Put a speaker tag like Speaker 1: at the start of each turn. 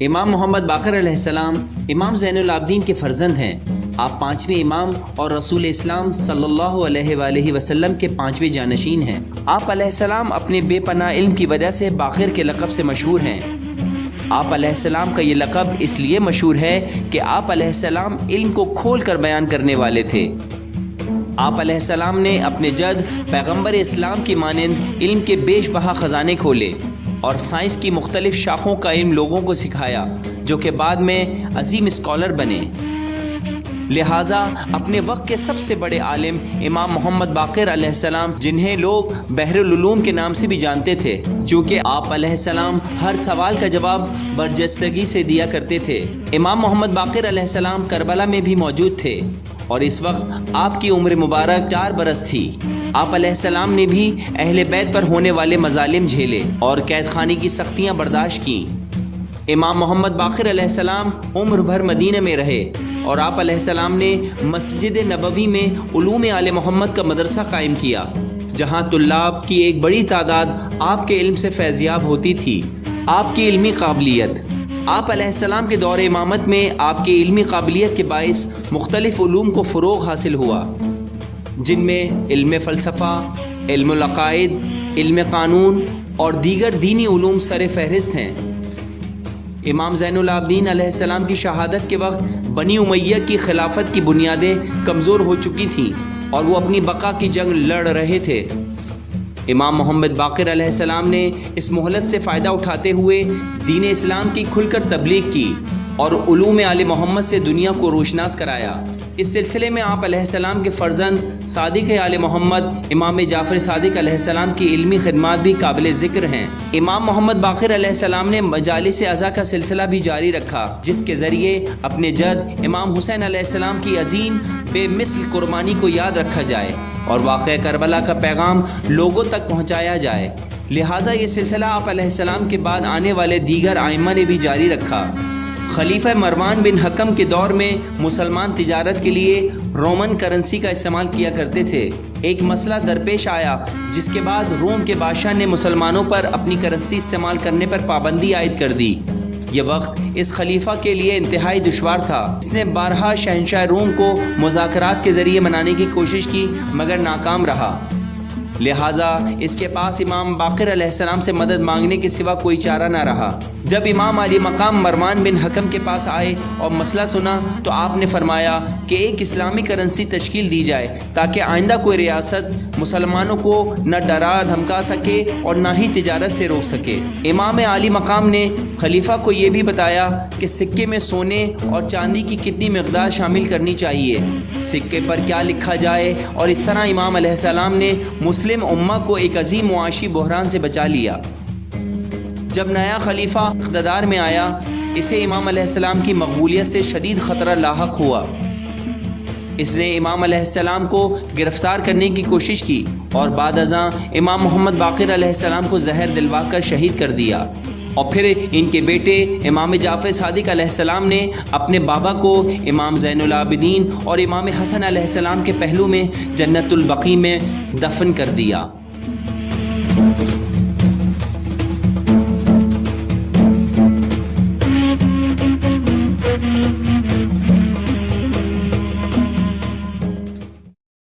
Speaker 1: امام محمد باقر علیہ السلام امام زین العابدین کے فرزند ہیں۔ آپ پانچویں امام اور رسول اسلام صلی اللہ علیہ وآلہ وسلم کے پانچویں جانشین ہیں۔ آپ علیہ السلام اپنے بے پناہ علم کی وجہ سے باقر کے لقب سے مشہور ہیں۔ آپ علیہ السلام کا یہ لقب اس لیے مشہور ہے کہ آپ علیہ السلام علم کو کھول کر بیان کرنے والے تھے۔ آپ علیہ السلام نے اپنے جد پیغمبر اسلام کی مانند علم کے بیش بہا خزانے کھولے اور سائنس کی مختلف شاخوں کا علم لوگوں کو سکھایا، جو کہ بعد میں عظیم اسکالر بنے۔ لہٰذا اپنے وقت کے سب سے بڑے عالم امام محمد باقر علیہ السلام، جنہیں لوگ بحر العلوم کے نام سے بھی جانتے تھے، چونکہ آپ علیہ السلام ہر سوال کا جواب برجستگی سے دیا کرتے تھے۔ امام محمد باقر علیہ السلام کربلا میں بھی موجود تھے اور اس وقت آپ کی عمر مبارک 4 برس تھی۔ آپ علیہ السلام نے بھی اہل بیت پر ہونے والے مظالم جھیلے اور قید خانے کی سختیاں برداشت کیں۔ امام محمد باقر علیہ السلام عمر بھر مدینہ میں رہے اور آپ علیہ السلام نے مسجد نبوی میں علوم آل محمد کا مدرسہ قائم کیا، جہاں طلاب کی ایک بڑی تعداد آپ کے علم سے فیضیاب ہوتی تھی۔ آپ کی علمی قابلیت۔ آپ علیہ السلام کے دور امامت میں آپ کی علمی قابلیت کے باعث مختلف علوم کو فروغ حاصل ہوا، جن میں علم فلسفہ، علم العقائد، علم قانون اور دیگر دینی علوم سر فہرست ہیں۔ امام زین العابدین علیہ السلام کی شہادت کے وقت بنی امیہ کی خلافت کی بنیادیں کمزور ہو چکی تھیں اور وہ اپنی بقا کی جنگ لڑ رہے تھے۔ امام محمد باقر علیہ السلام نے اس مہلت سے فائدہ اٹھاتے ہوئے دین اسلام کی کھل کر تبلیغ کی اور علوم آل محمد سے دنیا کو روشناس کرایا۔ اس سلسلے میں آپ علیہ السلام کے فرزند صادق آل محمد امام جعفر صادق علیہ السلام کی علمی خدمات بھی قابل ذکر ہیں۔ امام محمد باقر علیہ السلام نے مجالس اعزا کا سلسلہ بھی جاری رکھا، جس کے ذریعے اپنے جد امام حسین علیہ السلام کی عظیم بے مثل قربانی کو یاد رکھا جائے اور واقعہ کربلا کا پیغام لوگوں تک پہنچایا جائے۔ لہٰذا یہ سلسلہ آپ علیہ السلام کے بعد آنے والے دیگر ائمہ نے بھی جاری رکھا۔ خلیفہ مروان بن حکم کے دور میں مسلمان تجارت کے لیے رومن کرنسی کا استعمال کیا کرتے تھے۔ ایک مسئلہ درپیش آیا جس کے بعد روم کے بادشاہ نے مسلمانوں پر اپنی کرنسی استعمال کرنے پر پابندی عائد کر دی۔ یہ وقت اس خلیفہ کے لیے انتہائی دشوار تھا۔ اس نے بارہا شہنشاہ روم کو مذاکرات کے ذریعے منانے کی کوشش کی مگر ناکام رہا۔ لہٰذا اس کے پاس امام باقر علیہ السلام سے مدد مانگنے کے سوا کوئی چارہ نہ رہا۔ جب امام علی مقام مروان بن حکم کے پاس آئے اور مسئلہ سنا تو آپ نے فرمایا کہ ایک اسلامی کرنسی تشکیل دی جائے تاکہ آئندہ کوئی ریاست مسلمانوں کو نہ ڈرا دھمکا سکے اور نہ ہی تجارت سے روک سکے۔ امام علی مقام نے خلیفہ کو یہ بھی بتایا کہ سکے میں سونے اور چاندی کی کتنی مقدار شامل کرنی چاہیے، سکے پر کیا لکھا جائے، اور اس طرح امام علیہ السلام نے مسلم امہ کو ایک عظیم معاشی بحران سے بچا لیا۔ جب نیا خلیفہ اقتدار میں آیا، اسے امام علیہ السلام کی مقبولیت سے شدید خطرہ لاحق ہوا۔ اس نے امام علیہ السلام کو گرفتار کرنے کی کوشش کی اور بعد ازاں امام محمد باقر علیہ السلام کو زہر دلوا کر شہید کر دیا، اور پھر ان کے بیٹے امام جعفر صادق علیہ السلام نے اپنے بابا کو امام زین العابدین اور امام حسن علیہ السلام کے پہلو میں جنت البقیع میں دفن کر دیا۔